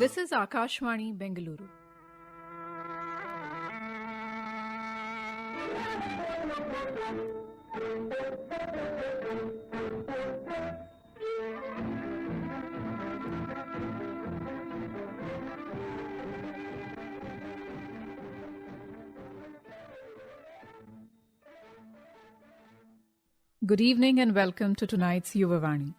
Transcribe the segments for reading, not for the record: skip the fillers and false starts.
This is AKASHVANI, Bengaluru. Good evening and welcome to tonight's YUVAVANI.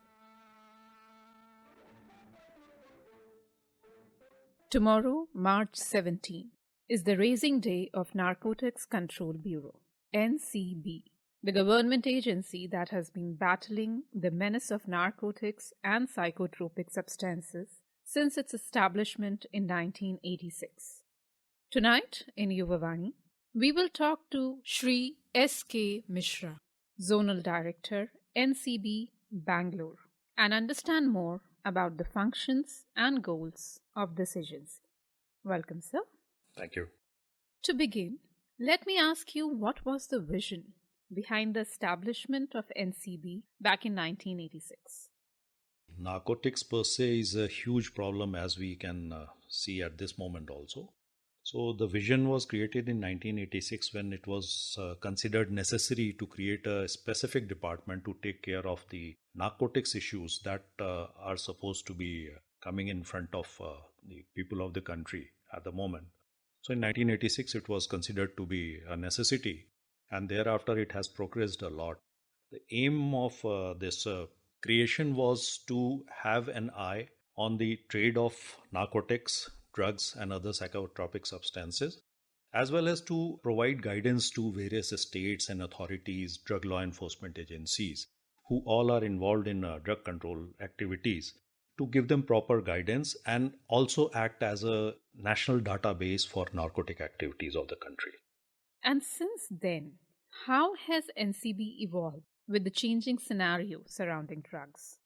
Tomorrow, March 17, is the raising day of Narcotics Control Bureau, NCB, the government agency that has been battling the menace of narcotics and psychotropic substances since its establishment in 1986. Tonight, in YUVAVANI, we will talk to Shri S.K. Mishra, Zonal Director, NCB, Bangalore, and understand more about the functions and goals of this agency. Welcome, sir. Thank you. To begin, let me ask you what was the vision behind the establishment of NCB back in 1986? Narcotics per se is a huge problem, as we can see at this moment also. So the vision was created in 1986 when it was considered necessary to create a specific department to take care of the narcotics issues that are supposed to be coming in front of the people of the country at the moment. So in 1986 it was considered to be a necessity, and thereafter it has progressed a lot. The aim of this creation was to have an eye on the trade of narcotics, drugs and other psychotropic substances, as well as to provide guidance to various states and authorities, drug law enforcement agencies, who all are involved in drug control activities, to give them proper guidance and also act as a national database for narcotic activities of the country. And since then, how has NCB evolved with the changing scenario surrounding drugs?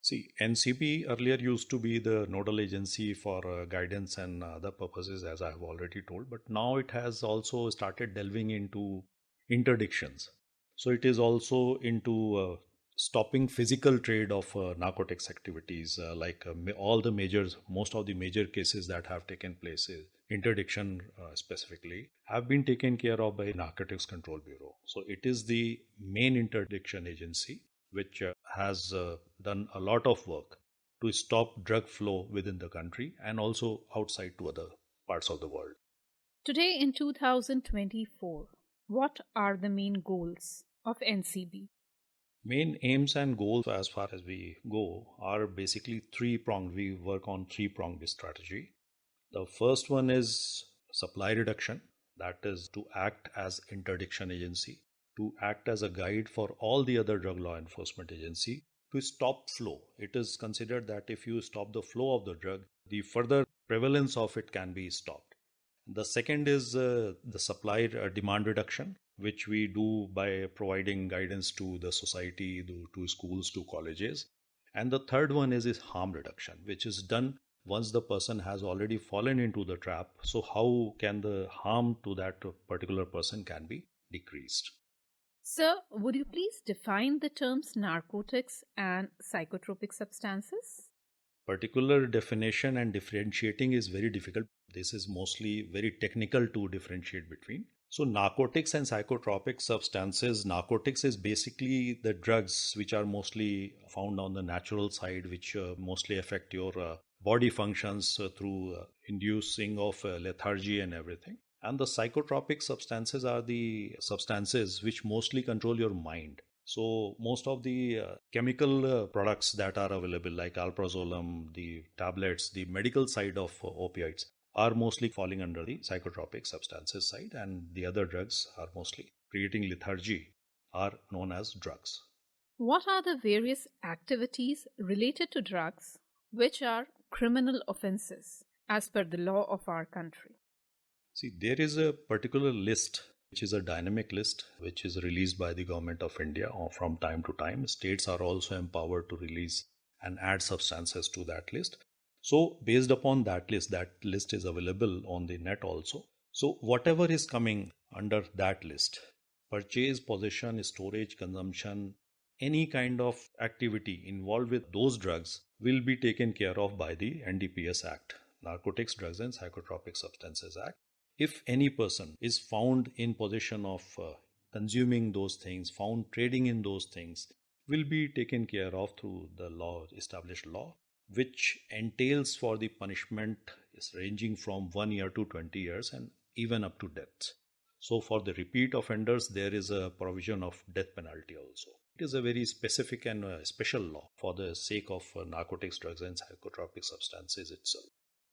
See, NCB earlier used to be the nodal agency for guidance and other purposes, as I have already told, but now it has also started delving into interdictions. So it is also into stopping physical trade of narcotics activities, most of the major cases that have taken place, interdiction specifically, have been taken care of by Narcotics Control Bureau. So it is the main interdiction agency which has done a lot of work to stop drug flow within the country and also outside to other parts of the world. Today in 2024, what are the main goals of NCB? Main aims and goals as far as we go are basically three-pronged. We work on three-pronged strategy. The first one is supply reduction, that is to act as interdiction agency, to act as a guide for all the other drug law enforcement agency to stop flow. It is considered that if you stop the flow of the drug, the further prevalence of it can be stopped. The second is the supply demand reduction, which we do by providing guidance to the society, to schools, to colleges. And the third one is harm reduction, which is done once the person has already fallen into the trap. So how can the harm to that particular person can be decreased? Sir, would you please define the terms narcotics and psychotropic substances? Particular definition and differentiating is very difficult. This is mostly very technical to differentiate between. So narcotics and psychotropic substances, narcotics is basically the drugs which are mostly found on the natural side, which mostly affect your body functions through inducing of lethargy and everything. And the psychotropic substances are the substances which mostly control your mind. So most of the chemical products that are available, like alprazolam, the tablets, the medical side of opioids, are mostly falling under the psychotropic substances side, and the other drugs are mostly creating lethargy, are known as drugs. What are the various activities related to drugs which are criminal offenses as per the law of our country? See, there is a particular list, which is a dynamic list, which is released by the government of India from time to time. States are also empowered to release and add substances to that list. So based upon that list is available on the net also. So whatever is coming under that list, purchase, possession, storage, consumption, any kind of activity involved with those drugs will be taken care of by the NDPS Act. Narcotics, Drugs and Psychotropic Substances Act. If any person is found in possession of consuming those things, found trading in those things, will be taken care of through the law, established law, which entails for the punishment is ranging from 1 year to 20 years and even up to death. So for the repeat offenders, there is a provision of death penalty also. It is a very specific and special law for the sake of narcotics, drugs and psychotropic substances itself.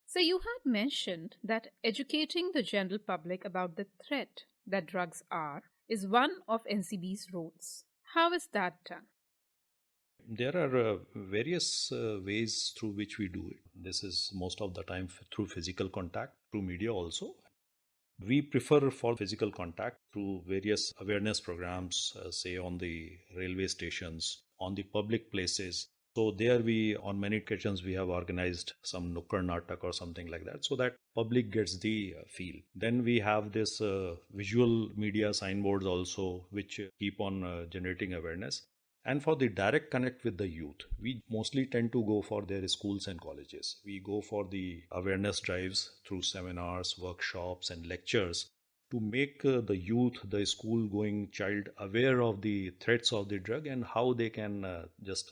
So you had mentioned that educating the general public about the threat that drugs are is one of NCB's roles. How is that done? There are various ways through which we do it. This is most of the time through physical contact, through media also. We prefer for physical contact through various awareness programs, say on the railway stations, on the public places. So there on many occasions, we have organized some Nukkad Natak or something like that so that public gets the feel. Then we have this visual media signboards also, which keep on generating awareness. And for the direct connect with the youth, we mostly tend to go for their schools and colleges. We go for the awareness drives through seminars, workshops, and lectures to make the youth, the school going child aware of the threats of the drug and how they can just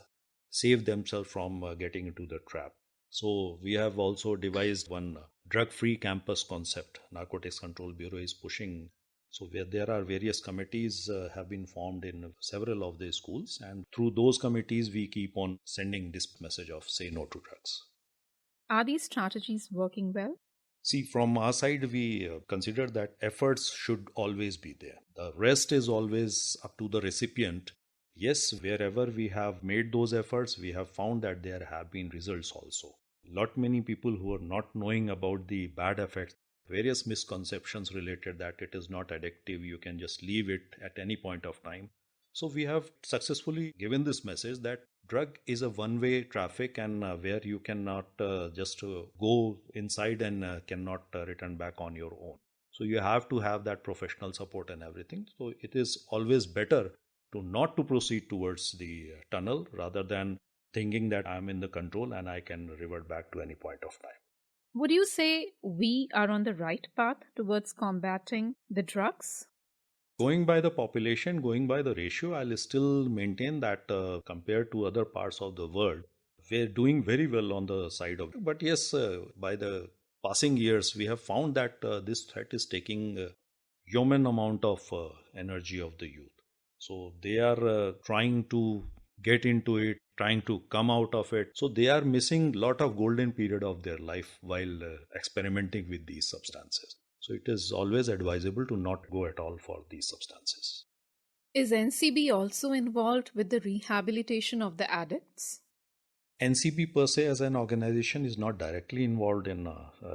save themselves from getting into the trap. So we have also devised one drug-free campus concept. Narcotics Control Bureau is pushing. So where there are various committees have been formed in several of the schools, and through those committees we keep on sending this message of say no to drugs. Are these strategies working well? See, from our side, we consider that efforts should always be there. The rest is always up to the recipient. Yes, wherever we have made those efforts, we have found that there have been results also. Lot many people who are not knowing about the bad effects, various misconceptions related that it is not addictive, you can just leave it at any point of time. So we have successfully given this message that drug is a one-way traffic and where you cannot just go inside and cannot return back on your own. So you have to have that professional support and everything. So it is always better to not to proceed towards the tunnel rather than thinking that I'm in the control and I can revert back to any point of time. Would you say we are on the right path towards combating the drugs? Going by the population, going by the ratio, I'll still maintain that compared to other parts of the world, we're doing very well on the side of it. But yes, by the passing years, we have found that this threat is taking a human amount of energy of the youth. So they are trying to get into it, trying to come out of it. So they are missing a lot of golden period of their life while experimenting with these substances. So it is always advisable to not go at all for these substances. Is NCB also involved with the rehabilitation of the addicts? NCB per se as an organization is not directly involved in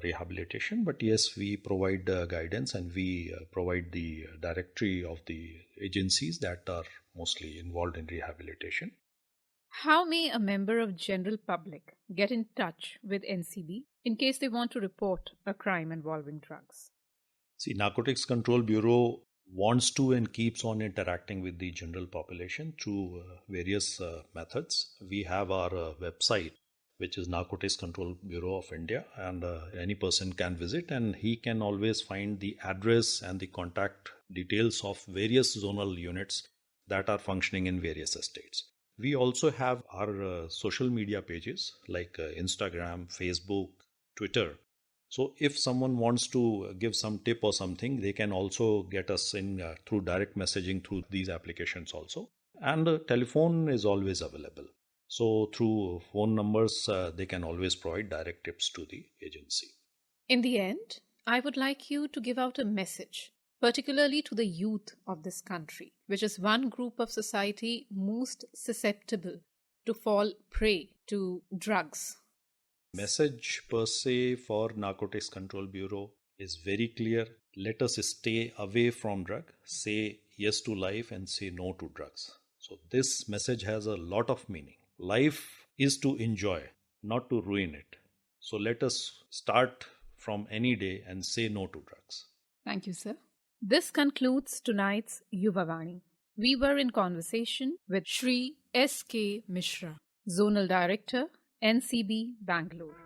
rehabilitation, but yes, we provide guidance and we provide the directory of the agencies that are mostly involved in rehabilitation. How may a member of general public get in touch with NCB in case they want to report a crime involving drugs? See, Narcotics Control Bureau wants to and keeps on interacting with the general population through various methods. We have our website, which is Narcotics Control Bureau of India, and any person can visit and he can always find the address and the contact details of various zonal units that are functioning in various states. We also have our social media pages like Instagram, Facebook, Twitter. So if someone wants to give some tip or something, they can also get us in through direct messaging through these applications also. And telephone is always available. So through phone numbers, they can always provide direct tips to the agency. In the end, I would like you to give out a message, particularly to the youth of this country, which is one group of society most susceptible to fall prey to drugs. Message per se for Narcotics Control Bureau is very clear. Let us stay away from drug, say yes to life and say no to drugs. So this message has a lot of meaning. Life is to enjoy, not to ruin it. So let us start from any day and say no to drugs. Thank you, sir. This concludes tonight's YUVAVANI. We were in conversation with Shri S.K. Mishra, Zonal Director, NCB, Bangalore.